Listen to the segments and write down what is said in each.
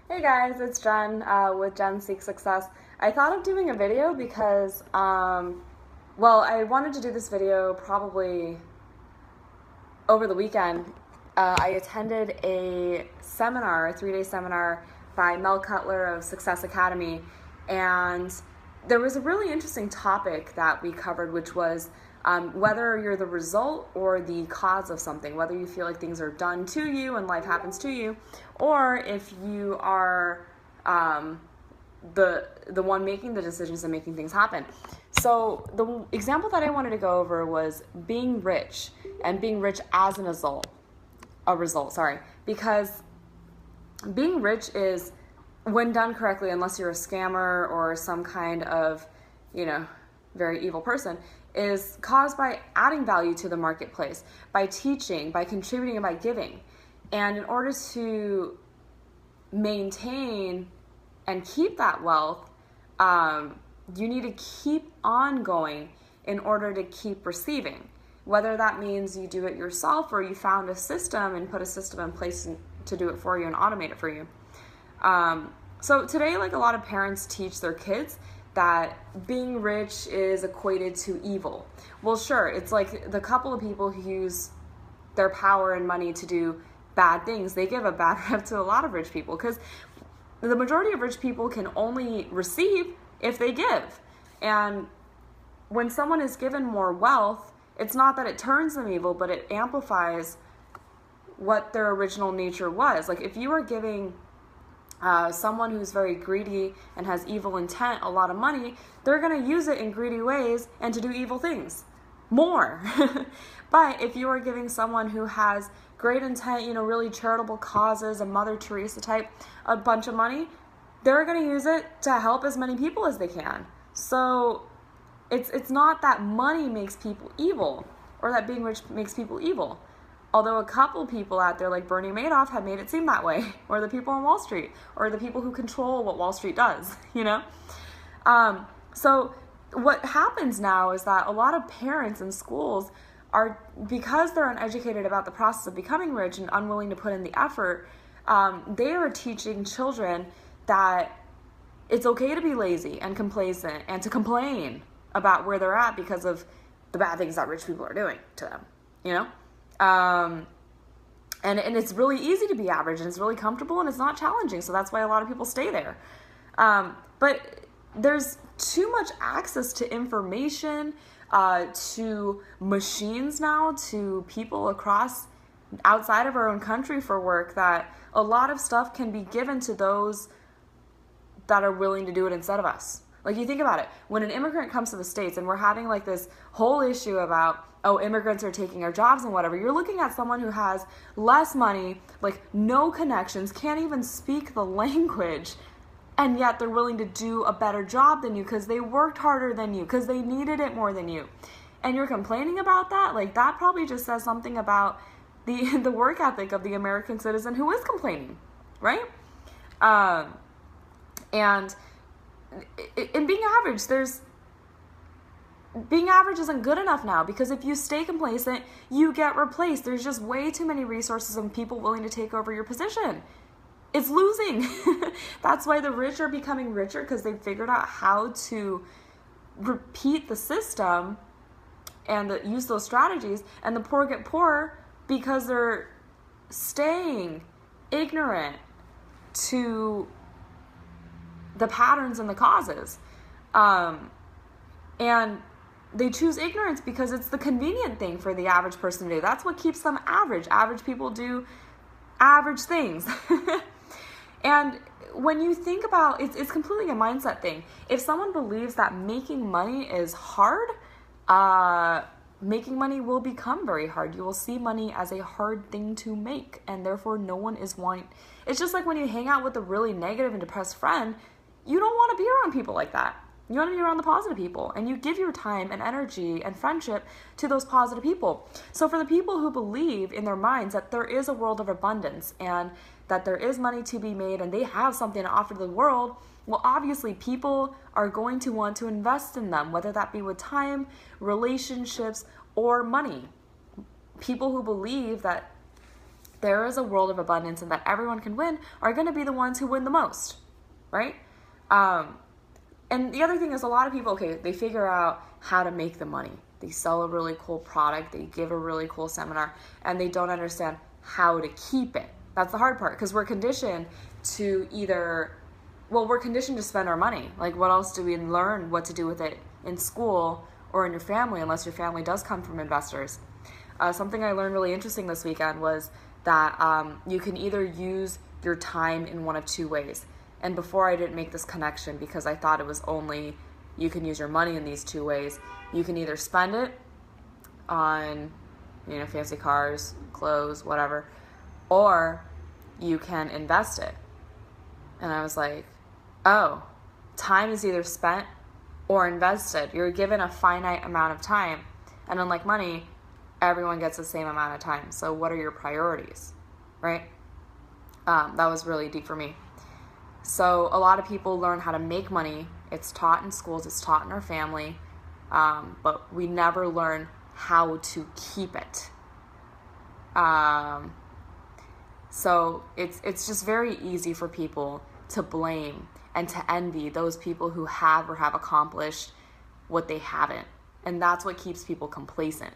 Hey guys, it's Jen with Jen Seek Success. I thought of doing a video because, I wanted to do this video probably over the weekend. I attended a seminar, a 3-day seminar by Mel Cutler of Success Academy, and there was a really interesting topic that we covered, which was whether you're the result or the cause of something, whether you feel like things are done to you and life happens to you, or if you are the one making the decisions and making things happen. So the example that I wanted to go over was being rich and being rich as a result, sorry, because being rich is, when done correctly, unless you're a scammer or some kind of, very evil person, is caused by adding value to the marketplace, by teaching, by contributing, and by giving. And in order to maintain and keep that wealth, you need to keep on going in order to keep receiving. Whether that means you do it yourself or you found a system and put a system in place to do it for you and automate it for you. So today, a lot of parents teach their kids that being rich is equated to evil. Well, sure, it's like the couple of people who use their power and money to do bad things. They give a bad rep to a lot of rich people because the majority of rich people can only receive if they give. And when someone is given more wealth, it's not that it turns them evil, but it amplifies what their original nature was. Like if you are giving someone who's very greedy and has evil intent a lot of money, they're going to use it in greedy ways and to do evil things more. But if you are giving someone who has great intent, really charitable causes, a Mother Teresa type, a bunch of money, they're going to use it to help as many people as they can. So it's not that money makes people evil or that being rich makes people evil. Although a couple people out there like Bernie Madoff have made it seem that way, or the people on Wall Street, or the people who control what Wall Street does, So what happens now is that a lot of parents in schools are, because they're uneducated about the process of becoming rich and unwilling to put in the effort, they are teaching children that it's okay to be lazy and complacent and to complain about where they're at because of the bad things that rich people are doing to them, and it's really easy to be average, and it's really comfortable, and it's not challenging. So that's why a lot of people stay there. But there's too much access to information, to machines now, to people outside of our own country for work, that a lot of stuff can be given to those that are willing to do it instead of us. Like, you think about it, when an immigrant comes to the States and we're having this whole issue about, immigrants are taking our jobs and whatever, you're looking at someone who has less money, no connections, can't even speak the language, and yet they're willing to do a better job than you because they worked harder than you, because they needed it more than you. And you're complaining about that? That probably just says something about the work ethic of the American citizen who is complaining, right? And in being average, being average isn't good enough now, because if you stay complacent, you get replaced. There's just way too many resources and people willing to take over your position. It's losing. That's why the rich are becoming richer, because they've figured out how to repeat the system and use those strategies, and the poor get poorer because they're staying ignorant to the patterns and the causes. And they choose ignorance because it's the convenient thing for the average person to do. That's what keeps them average. Average people do average things. And when you think about it, it's completely a mindset thing. If someone believes that making money is hard, making money will become very hard. You will see money as a hard thing to make, and therefore no one is wanting. It's just like when you hang out with a really negative and depressed friend, you don't want to be around people like that. You want to be around the positive people, and you give your time and energy and friendship to those positive people. So for the people who believe in their minds that there is a world of abundance and that there is money to be made and they have something to offer to the world, well, obviously people are going to want to invest in them, whether that be with time, relationships, or money. People who believe that there is a world of abundance and that everyone can win are going to be the ones who win the most, right? And the other thing is a lot of people, okay, they figure out how to make the money. They sell a really cool product, they give a really cool seminar, and they don't understand how to keep it. That's the hard part, because we're conditioned to we're conditioned to spend our money. Like, what else do we learn what to do with it in school or in your family, unless your family does come from investors? Something I learned really interesting this weekend was that you can either use your time in one of two ways. And before, I didn't make this connection because I thought it was only you can use your money in these two ways. You can either spend it on, fancy cars, clothes, whatever, or you can invest it. And I was like, oh, time is either spent or invested. You're given a finite amount of time. And unlike money, everyone gets the same amount of time. So what are your priorities, right? That was really deep for me. So a lot of people learn how to make money. It's taught in schools, it's taught in our family, but we never learn how to keep it. So it's just very easy for people to blame and to envy those people who have or have accomplished what they haven't. And that's what keeps people complacent.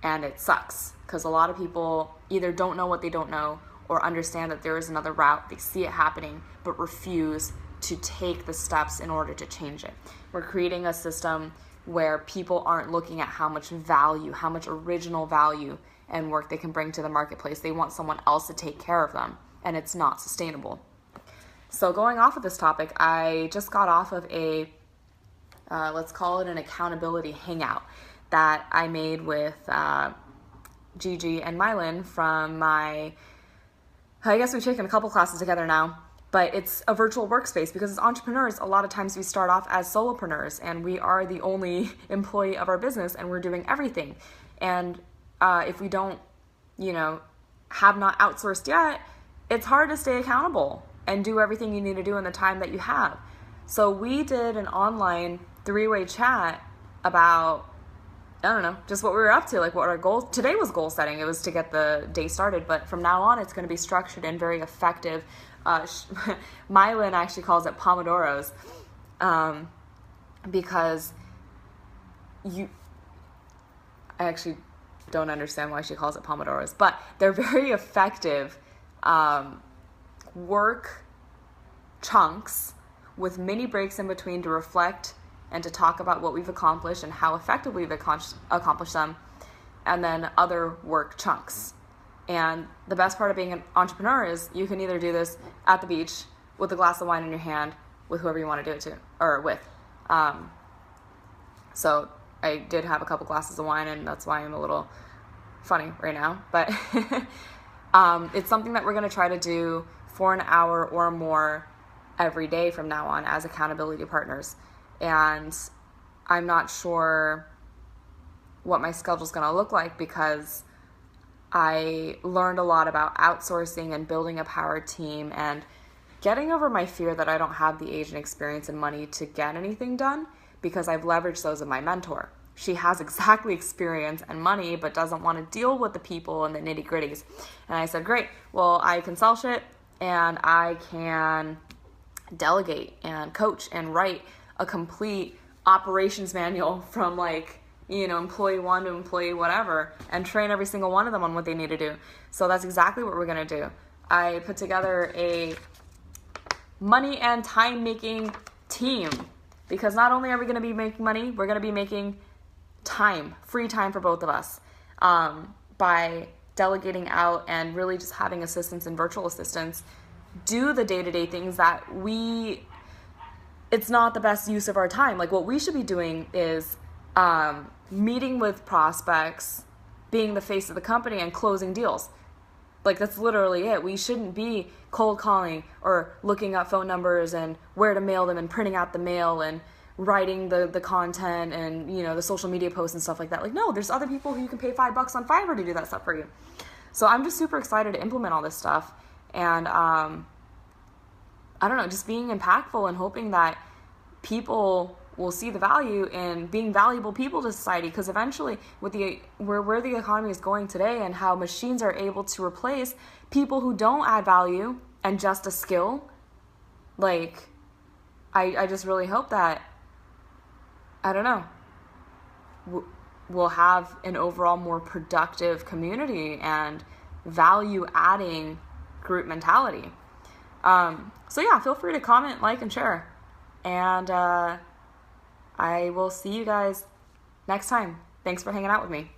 And it sucks because a lot of people either don't know what they don't know or understand that there is another route. They see it happening, but refuse to take the steps in order to change it. We're creating a system where people aren't looking at how much value, how much original value and work they can bring to the marketplace. They want someone else to take care of them, and it's not sustainable. So going off of this topic, I just got off of a, let's call it an accountability hangout that I made with Gigi and Mylin from my, I guess we've taken a couple classes together now, but it's a virtual workspace because as entrepreneurs, a lot of times we start off as solopreneurs and we are the only employee of our business and we're doing everything. And if we don't, have not outsourced yet, it's hard to stay accountable and do everything you need to do in the time that you have. So we did an online 3-way chat about, just what we were up to, like what our goals. Today was goal setting. It was to get the day started, but from now on, it's going to be structured and very effective. Mylin actually calls it Pomodoros, because I actually don't understand why she calls it Pomodoros, but they're very effective work chunks with mini breaks in between to reflect and to talk about what we've accomplished and how effectively we've accomplished them, and then other work chunks. And the best part of being an entrepreneur is you can either do this at the beach with a glass of wine in your hand with whoever you want to do it to, or with. So I did have a couple glasses of wine, and that's why I'm a little funny right now. But it's something that we're going to try to do for an hour or more every day from now on as accountability partners. And I'm not sure what my schedule is going to look like because I learned a lot about outsourcing and building a power team and getting over my fear that I don't have the age and experience and money to get anything done because I've leveraged those of my mentor. She has exactly experience and money but doesn't want to deal with the people and the nitty gritties. And I said, great, well, I can sell shit and I can delegate and coach and write a complete operations manual from employee 1 to employee whatever, and train every single one of them on what they need to do. So that's exactly what we're going to do. I put together a money and time making team because not only are we going to be making money, we're going to be making time, free time for both of us, by delegating out and really just having assistants and virtual assistants do the day-to-day things that it's not the best use of our time. Like what we should be doing is meeting with prospects, being the face of the company, and closing deals. Like that's literally it. We shouldn't be cold calling or looking up phone numbers and where to mail them and printing out the mail and writing the content and the social media posts and stuff like that. Like no, there's other people who you can pay $5 on Fiverr to do that stuff for you. So I'm just super excited to implement all this stuff and I don't know, just being impactful and hoping that people will see the value in being valuable people to society, because eventually with where the economy is going today and how machines are able to replace people who don't add value and just a skill, like I just really hope that, I don't know, we'll have an overall more productive community and value adding group mentality. So yeah, feel free to comment, like, and share. And I will see you guys next time. Thanks for hanging out with me.